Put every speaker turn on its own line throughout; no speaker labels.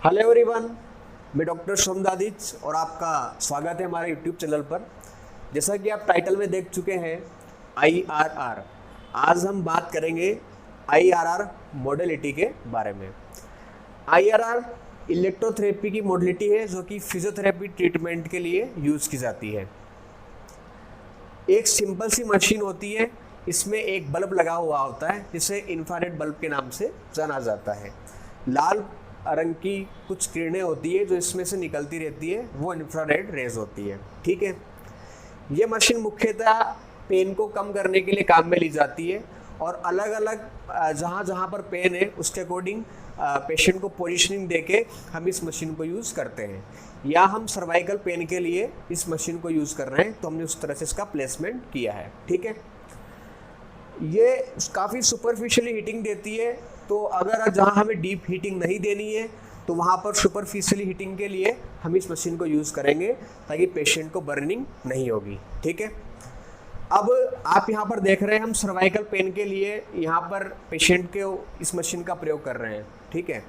Hello everyone, मैं doctor सोमदादिच और आपका स्वागत है हमारे यूट्यूब चैनल पर। जैसा कि आप टाइटल में देख चुके हैं IRR, आज हम बात करेंगे IRR मॉडलिटी के बारे में। IRR इलेक्ट्रोथेरेपी की मॉडलिटी है जो कि फिजियोथेरेपी ट्रीटमेंट के लिए यूज़ की जाती है। एक सिंपल सी मशीन होती है, इसमें एक बल्ब लगा हुआ होता है जिसे इंफ्रारेड बल्ब के नाम से जाना जाता है। लाल रंग की कुछ किरणें होती है जो इसमें से निकलती रहती है, वो इंफ्रारेड रेज होती है। ठीक है, ये मशीन मुख्यतः पेन को कम करने के लिए काम में ली जाती है और अलग अलग जहाँ जहाँ पर पेन है उसके अकॉर्डिंग पेशेंट को पोजीशनिंग देके हम इस मशीन को यूज़ करते हैं। या हम सर्वाइकल पेन के लिए इस मशीन को यूज़ कर रहे हैं तो हमने उस तरह से इसका प्लेसमेंट किया है। ठीक है, ये काफ़ी सुपरफिशियली हीटिंग देती है, तो अगर जहाँ हमें डीप हीटिंग नहीं देनी है तो वहाँ पर सुपरफिशियली हीटिंग के लिए हम इस मशीन को यूज़ करेंगे ताकि पेशेंट को बर्निंग नहीं होगी। ठीक है, अब आप यहाँ पर देख रहे हैं हम सर्वाइकल पेन के लिए यहाँ पर पेशेंट के इस मशीन का प्रयोग कर रहे हैं। ठीक है,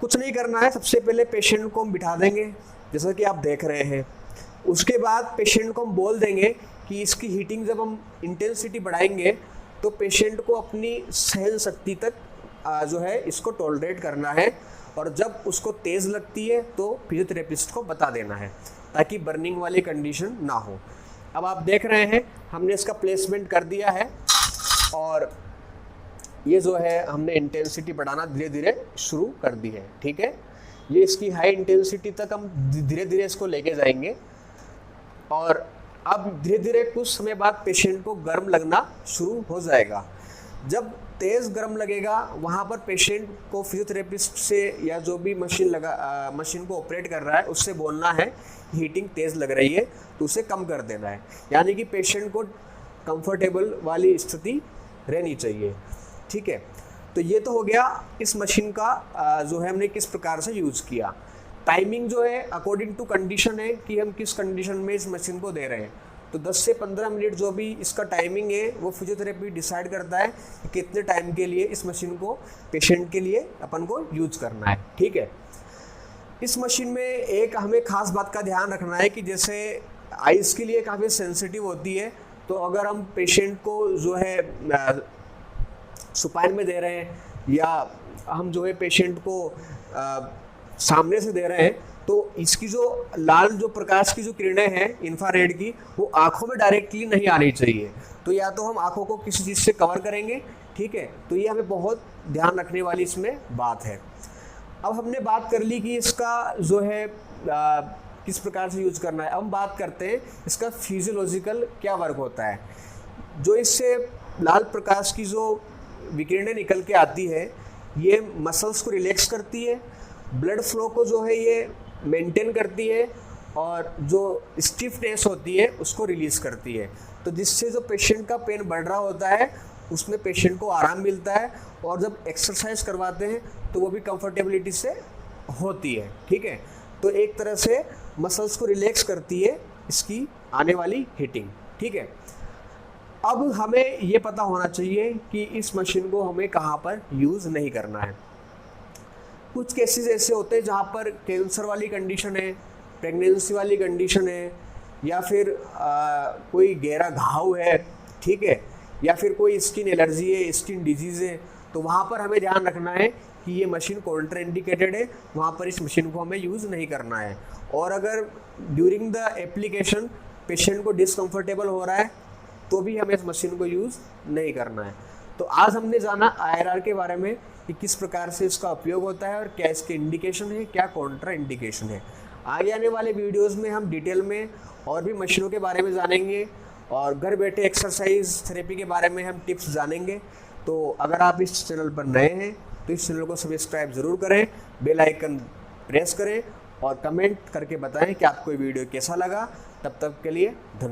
कुछ नहीं करना है, सबसे पहले पेशेंट को हम बिठा देंगे जैसा कि आप देख रहे हैं। उसके बाद पेशेंट को हम बोल देंगे कि इसकी हीटिंग जब हम इंटेंसिटी बढ़ाएंगे तो पेशेंट को अपनी सहन शक्ति तक जो है इसको टॉलरेट करना है, और जब उसको तेज़ लगती है तो फिजियोथेरेपिस्ट को बता देना है ताकि बर्निंग वाली कंडीशन ना हो। अब आप देख रहे हैं हमने इसका प्लेसमेंट कर दिया है और ये जो है हमने इंटेंसिटी बढ़ाना धीरे धीरे शुरू कर दी है। ठीक है, ये इसकी हाई इंटेंसिटी तक हम धीरे धीरे इसको लेके जाएंगे और अब धीरे धीरे कुछ समय बाद पेशेंट को गर्म लगना शुरू हो जाएगा। जब तेज़ गर्म लगेगा वहाँ पर पेशेंट को फिजियोथेरेपिस्ट से या जो भी मशीन को ऑपरेट कर रहा है उससे बोलना है हीटिंग तेज़ लग रही है तो उसे कम कर देना है, यानी कि पेशेंट को कंफर्टेबल वाली स्थिति रहनी चाहिए। ठीक है, तो ये तो हो गया इस मशीन का जो है हमने किस प्रकार से यूज़ किया। टाइमिंग जो है अकॉर्डिंग टू कंडीशन है कि हम किस कंडीशन में इस मशीन को दे रहे हैं, तो 10 से 15 मिनट जो भी इसका टाइमिंग है वो फिजियोथेरेपी डिसाइड करता है कि कितने टाइम के लिए इस मशीन को पेशेंट के लिए अपन को यूज करना है। ठीक है, इस मशीन में एक हमें खास बात का ध्यान रखना है कि जैसे आइज़ के लिए काफ़ी सेंसिटिव होती है, तो अगर हम पेशेंट को जो है सुपाइन में दे रहे हैं या हम जो है पेशेंट को सामने से दे रहे हैं तो इसकी जो लाल जो प्रकाश की जो किरणें हैं इंफ्रारेड की वो आंखों में डायरेक्टली नहीं आनी चाहिए, तो या तो हम आंखों को किसी चीज़ से कवर करेंगे। ठीक है, तो ये हमें बहुत ध्यान रखने वाली इसमें बात है। अब हमने बात कर ली कि इसका जो है किस प्रकार से यूज करना है। अब हम बात करते हैं इसका फिजियोलॉजिकल क्या वर्क होता है। जो इससे लाल प्रकाश की जो विकिरणें निकल के आती है ये मसल्स को रिलैक्स करती है, ब्लड फ्लो को जो है ये मेंटेन करती है और जो स्टिफनेस होती है उसको रिलीज़ करती है, तो जिससे जो पेशेंट का पेन बढ़ रहा होता है उसमें पेशेंट को आराम मिलता है और जब एक्सरसाइज करवाते हैं तो वो भी कंफर्टेबिलिटी से होती है। ठीक है, तो एक तरह से मसल्स को रिलैक्स करती है इसकी आने वाली हीटिंग। ठीक है, अब हमें ये पता होना चाहिए कि इस मशीन को हमें कहाँ पर यूज़ नहीं करना है। कुछ केसेस ऐसे होते हैं जहाँ पर कैंसर वाली कंडीशन है, प्रेगनेंसी वाली कंडीशन है, या फिर कोई गहरा घाव है। ठीक है, या फिर कोई स्किन एलर्जी है, स्किन डिजीज़ है, तो वहाँ पर हमें ध्यान रखना है कि ये मशीन कॉन्ट्रा इंडिकेटेड है, वहाँ पर इस मशीन को हमें यूज़ नहीं करना है। और अगर ड्यूरिंग द एप्लीकेशन पेशेंट को डिसकम्फर्टेबल हो रहा है तो भी हमें इस मशीन को यूज़ नहीं करना है। तो आज हमने जाना IRR के बारे में कि किस प्रकार से इसका उपयोग होता है और क्या इसके इंडिकेशन है, क्या कॉन्ट्रा इंडिकेशन है। आगे आने वाले वीडियोस में हम डिटेल में और भी मशीनों के बारे में जानेंगे और घर बैठे एक्सरसाइज थेरेपी के बारे में हम टिप्स जानेंगे। तो अगर आप इस चैनल पर नए हैं तो इस चैनल को सब्सक्राइब ज़रूर करें, बेल आइकन प्रेस करें और कमेंट करके बताएं कि आपको ये वीडियो कैसा लगा। तब तक के लिए धन्यवाद।